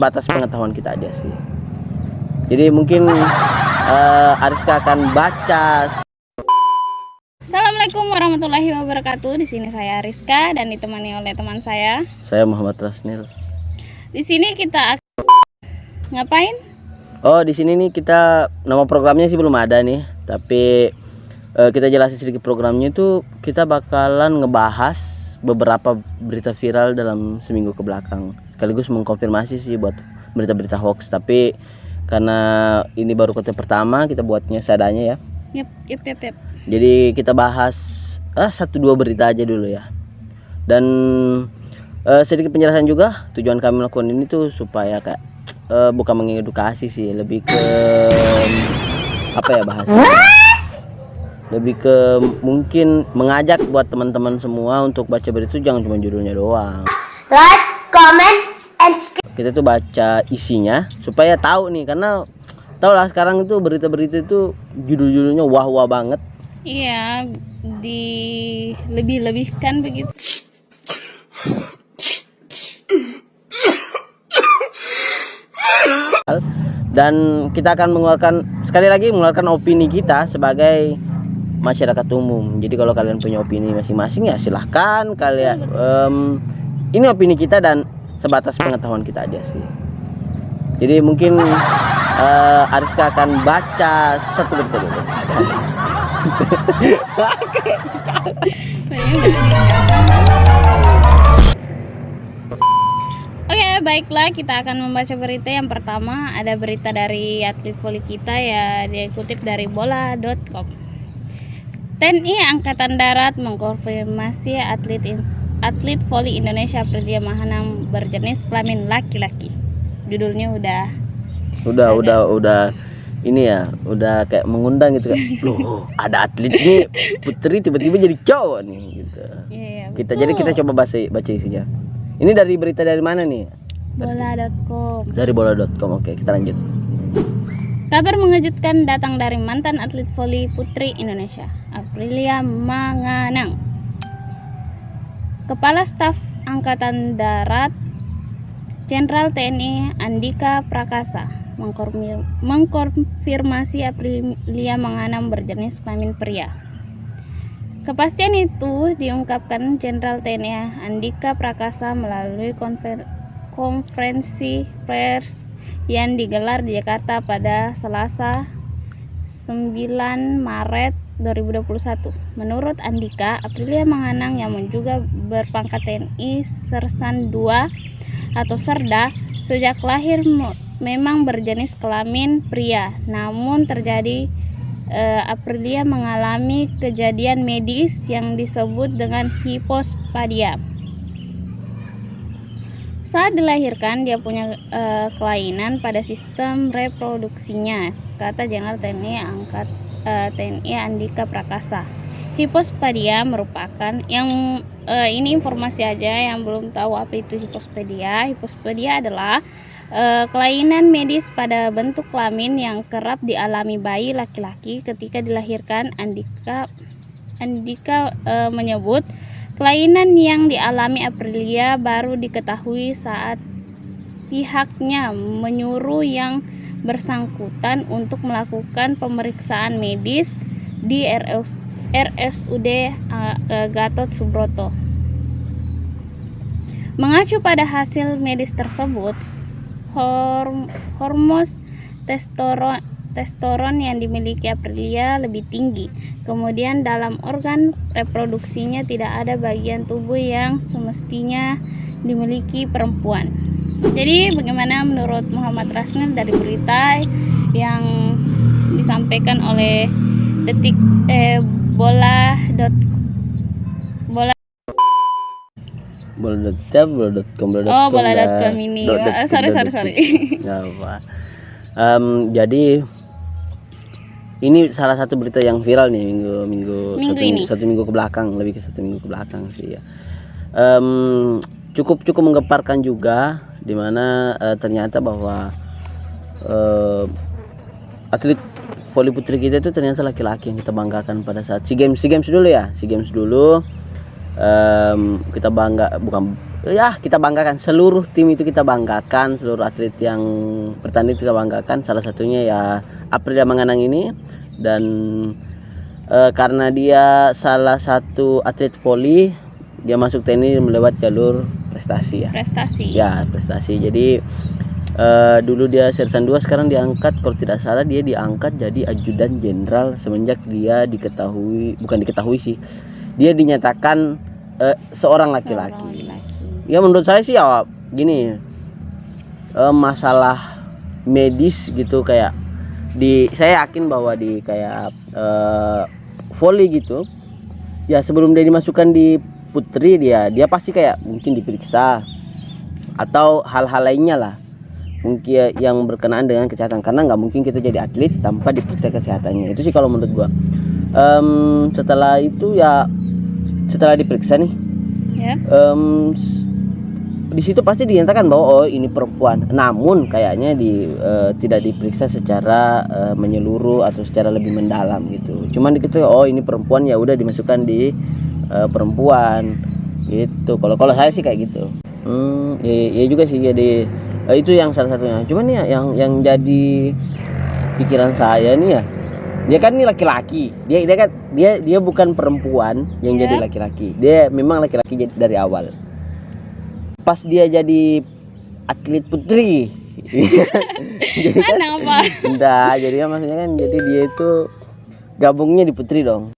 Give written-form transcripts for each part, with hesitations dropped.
batas pengetahuan kita aja sih. Jadi mungkin Ariska akan baca. Assalamualaikum warahmatullahi wabarakatuh. Di sini saya Ariska dan ditemani oleh teman saya. Saya Muhammad Rasnil. Di sini kita ngapain? Oh, di sini nih kita nama programnya sih belum ada nih, tapi kita jelasin sedikit programnya itu kita bakalan ngebahas beberapa berita viral dalam seminggu ke belakang. Sekaligus mengkonfirmasi sih buat berita-berita hoax, tapi karena ini baru konten pertama kita buatnya seadanya ya. Yep. Jadi kita bahas 1-2 berita aja dulu ya. Dan sedikit penjelasan juga, tujuan kami melakukan ini tuh supaya kayak bukan mengedukasi sih, lebih ke apa ya bahasanya? Lebih ke mungkin mengajak buat teman-teman semua untuk baca berita itu jangan cuma judulnya doang. Like, comment, and subscribe. Kita tuh baca isinya supaya tahu nih, karena tau lah sekarang itu berita-berita itu judul-judulnya wah-wah banget. Iya, dilebih-lebihkan begitu. Dan kita akan sekali lagi mengeluarkan opini kita sebagai masyarakat umum. Jadi kalau kalian punya opini masing-masing ya silahkan kalian. Ini opini kita dan sebatas pengetahuan kita aja sih. Jadi mungkin Ariska akan baca 1 berita dulu. Oke, baiklah, kita akan membaca berita. Yang pertama ada berita dari atlet voli kita ya, dikutip dari bola.com. TNI Angkatan Darat mengkonfirmasi atlet voli Indonesia Aprilia Mahanang berjenis kelamin laki-laki. Judulnya udah ini ya, udah kayak mengundang gitu kayak, loh ada atlet nih putri tiba-tiba jadi cowok nih gitu. Iya, Jadi kita coba baca isinya. Ini dari berita dari mana nih? Bola.com. Dari bola.com. Oke, kita lanjut. Kabar mengejutkan datang dari mantan atlet voli putri Indonesia, Aprilia Manganang. Kepala Staf Angkatan Darat Jenderal TNI Andika Prakasa mengkonfirmasi Aprilia Manganang berjenis kelamin pria. Kepastian itu diungkapkan Jenderal TNI Andika Prakasa melalui konferensi pers yang digelar di Jakarta pada Selasa 9 Maret 2021. Menurut Andika, Aprilia Manganang yang juga berpangkat TNI Sersan II atau Serda sejak lahir memang berjenis kelamin pria. Namun terjadi Aprilia mengalami kejadian medis yang disebut dengan hipospadia. Saat dilahirkan dia punya kelainan pada sistem reproduksinya, kata Jenderal TNI Andika Prakasa. Hipospadia merupakan ini informasi aja yang belum tahu apa itu hipospadia. Hipospadia adalah kelainan medis pada bentuk kelamin yang kerap dialami bayi laki-laki ketika dilahirkan. Andika menyebut kelainan yang dialami Aprilia baru diketahui saat pihaknya menyuruh yang bersangkutan untuk melakukan pemeriksaan medis di RSUD Gatot Subroto. Mengacu pada hasil medis tersebut, hormon testosteron yang dimiliki Aprilia lebih tinggi. Kemudian dalam organ reproduksinya tidak ada bagian tubuh yang semestinya dimiliki perempuan. Jadi bagaimana menurut Muhammad Rasnil dari berita yang disampaikan oleh bola.com ini. Sorry. Jadi ini salah satu berita yang viral nih satu minggu ke belakang, lebih ke 1 minggu ke belakang sih ya. Cukup menggemparkan juga, dimana ternyata bahwa atlet voli putri kita itu ternyata laki-laki yang kita banggakan pada saat SEA Games dulu ya. SEA Games dulu kita bangga, bukan ya kita banggakan, seluruh tim itu kita banggakan, seluruh atlet yang bertanding kita banggakan. Salah satunya ya Aprilia Manganang ini. Dan karena dia salah satu atlet voli, dia masuk TNI melewat jalur prestasi ya. Prestasi. Ya, prestasi. Jadi dulu dia sersan 2, sekarang diangkat, kalau tidak salah dia diangkat jadi ajudan jenderal semenjak dia bukan diketahui sih. Dia dinyatakan seorang laki-laki. Ya menurut saya sih ya gini, masalah medis gitu, kayak saya yakin bahwa di kayak volley gitu ya, sebelum dia dimasukkan di putri dia pasti kayak mungkin diperiksa atau hal-hal lainnya lah, mungkin yang berkenaan dengan kesehatan, karena nggak mungkin kita jadi atlet tanpa diperiksa kesehatannya. Itu sih kalau menurut gua. Setelah itu ya, setelah diperiksa nih Ya. di situ pasti dinyatakan bahwa oh ini perempuan, namun kayaknya tidak diperiksa secara menyeluruh atau secara lebih mendalam gitu. Cuman diketahui oh ini perempuan, ya udah dimasukkan di perempuan gitu. Kalau saya sih kayak gitu. Ya juga sih, jadi itu yang salah satunya. Cuman ya yang jadi pikiran saya nih ya, dia kan ini laki-laki, dia bukan perempuan yang jadi laki-laki, dia memang laki-laki dari awal. Pas dia jadi atlet putri jadi kan, Kenapa? enggak, jadi maksudnya kan jadi dia itu gabungnya di putri dong.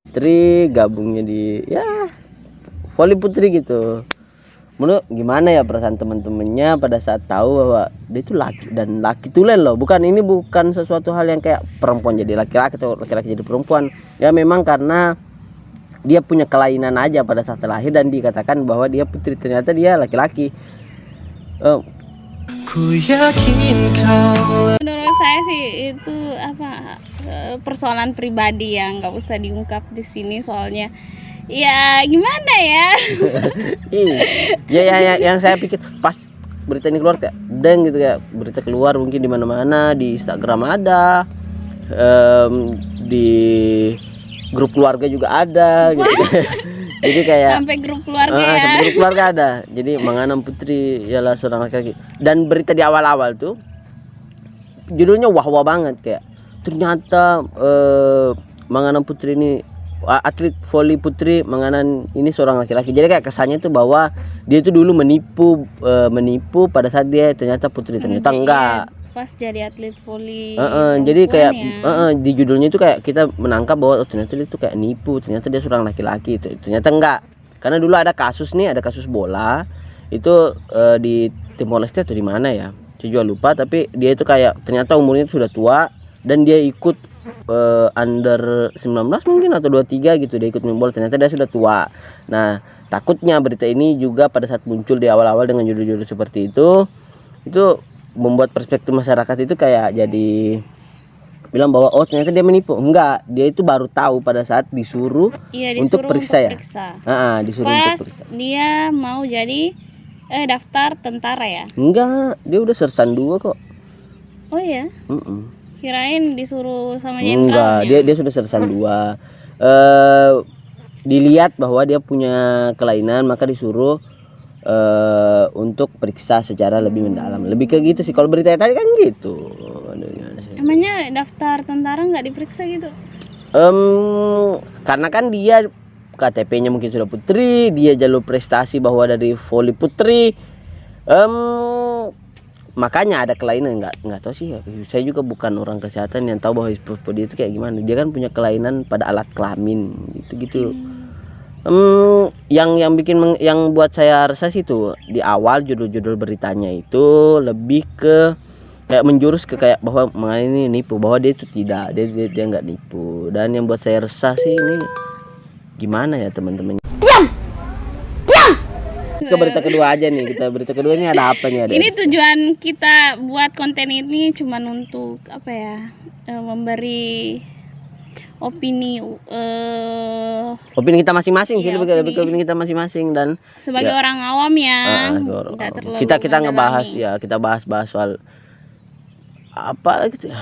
Putri gabungnya di ya voli putri gitu. Menurut gimana ya perasaan teman-temannya pada saat tahu bahwa dia itu laki, dan laki tulen loh, ini bukan sesuatu hal yang kayak perempuan jadi laki-laki atau laki-laki jadi perempuan. Ya memang karena dia punya kelainan aja pada saat lahir dan dikatakan bahwa dia putri, ternyata dia laki-laki. Menurut saya sih itu persoalan pribadi yang nggak usah diungkap di sini, soalnya ya gimana ya. ya yang saya pikir pas berita ini keluar kayak deng gitu, kayak berita keluar mungkin di mana-mana, di Instagram ada, di grup keluarga juga ada gitu. Jadi kayak sampai grup keluarga ya. Sampai grup keluarga ada. Jadi Manganang Putri ialah seorang laki-laki. Dan berita di awal-awal tuh judulnya wah-wah banget, kayak ternyata Manganang Putri ini atlet voli putri Manganang ini seorang laki-laki. Jadi kayak kesannya tuh bahwa dia itu dulu menipu pada saat dia ternyata putri, ternyata enggak. Pas jadi atlet voli. Jadi kayak di judulnya itu kayak kita menangkap bahwa ternyata dia itu kayak nipu, ternyata dia seorang laki-laki. Ternyata enggak. Karena dulu ada kasus bola itu di Timor Leste atau di mana ya, saya juga lupa, tapi dia itu kayak ternyata umurnya itu sudah tua dan dia ikut under 19 mungkin atau 23 gitu, dia ikut main bola, ternyata dia sudah tua. Nah, takutnya berita ini juga pada saat muncul di awal-awal dengan judul-judul seperti itu membuat perspektif masyarakat itu kayak jadi bilang bahwa oh ternyata dia menipu. Enggak, dia itu baru tahu pada saat disuruh untuk periksa ya. Disuruh pas untuk periksa. Dia mau jadi daftar tentara ya? Enggak, dia udah sersan 2 kok. Oh ya? Kirain disuruh sama jenderalnya. Enggak, dia sudah sersan 2. Dilihat bahwa dia punya kelainan, maka disuruh untuk periksa secara lebih mendalam, lebih ke gitu sih. Kalau berita tadi kan gitu. Emangnya daftar tentara nggak diperiksa gitu? Karena kan dia KTP-nya mungkin sudah putri, dia jalur prestasi bahwa dari voli putri, makanya ada kelainan. Nggak tahu sih, saya juga bukan orang kesehatan yang tahu bahwa dia itu kayak gimana. Dia kan punya kelainan pada alat kelamin gitu. Yang buat saya resah sih tuh di awal judul-judul beritanya itu lebih ke kayak menjurus ke kayak bahwa ini nipu, bahwa dia itu tidak, dia nggak nipu. Dan yang buat saya resah sih ini gimana ya teman-teman. Diam. Ke berita kedua aja nih, berita kedua ini ada apa nih? Ini tujuan kita buat konten ini cuman untuk apa ya, memberi opini kita masing-masing sih, lebih ke opini kita masing-masing. Dan sebagai orang awam ya, kita ngebahas ya, kita bahas soal apa gitu ya.